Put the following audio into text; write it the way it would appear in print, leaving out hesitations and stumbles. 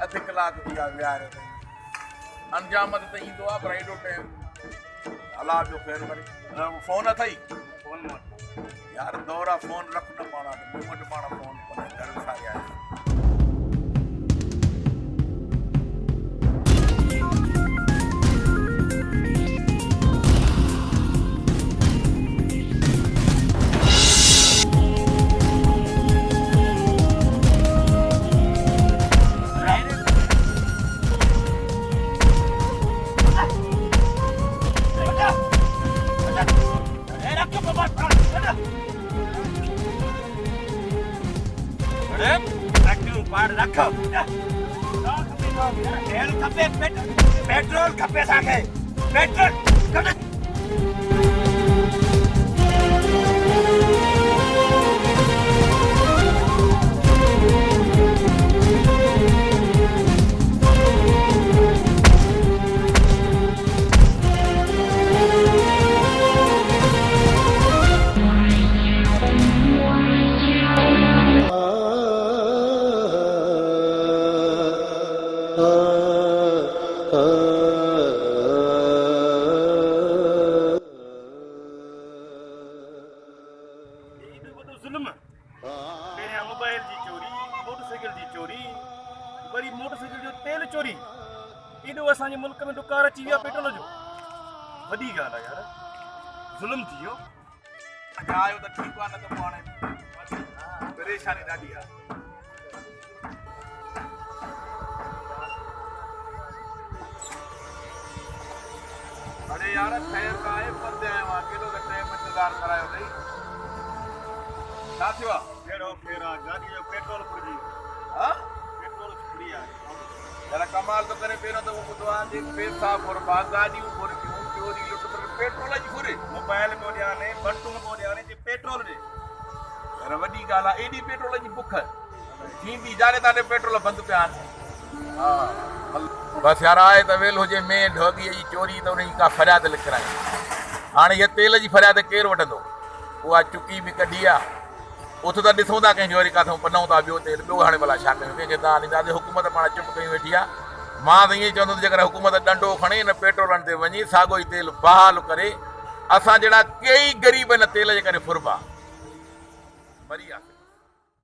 अधु कलाक थी विया विहारे अंजाम ते ईंदो आहे पर एॾो टाइम अलाह जो ख़ैरु करे फोन अथई फोन यार दौरा फोन रख न पाणा मूं वटि पाण फोन कोन्हे घर सां आहे पेट्रोल खपे असांखे पेट्रोल मोबाइल जी चोरी मोटरसाइकिल जी चोरी वरी मोटरसाइकिल जो तेल चोरी एॾो असांजे मुल्क में डुकार अची विया पेट्रोल जो वॾी ॻाल्हि आहे यार ज़ुल्म थी वियो आयो त ठीकु आहे न त पोइ हाणे परेशानी ॾाढी आहे अरे यार ख़ैर का आहे पंधि आयो आहे केॾो त टाइम इंतज़ारु करायो अथई छा थियो आहे कहिड़ो फेर आहे गाॾी जो पेट्रोल फुरिजी हा पेट्रोल फुरी आहे यार कमाल थो करे पहिरियों त उहो ॿुधो आहे जे पैसा फुरबा गाॾियूं फुरबियूं चोरी लुट पर पेट्रोल जी फुरे मोबाइल पियो ॾियाने बटूं पियो ॾियाने जे पेट्रोल ॾे यार वॾी ॻाल्हि आहे एॾी पेट्रोल जी बुख थींदी जाने ताने पेट्रोल बंदि पिया आहिनि हा बसि यार आहे त वेल हुजे में ढोगीअ जी चोरी त उनजी का फरियाद लिखाई हाणे हीअ तेल जी फरियाद केरु वठंदो उहा चुकी बि कढी आहे उथ त ॾिसूं था कंहिंजो वरी किथां पनऊं था ॿियो तेल ॿियो हाणे भला छा कयूं कंहिंखे तव्हां ॾींदासीं हुकूमत पाण चुप कई वेठी आहे मां त ईअं चवंदुसि जेकर हुकूमत डंडो खणे न पेट्रोलनि ते वञी साॻियो ई तेल बहाल करे असां जहिड़ा कई ग़रीब हिन तेल जे करे फुरबा मरी वियासीं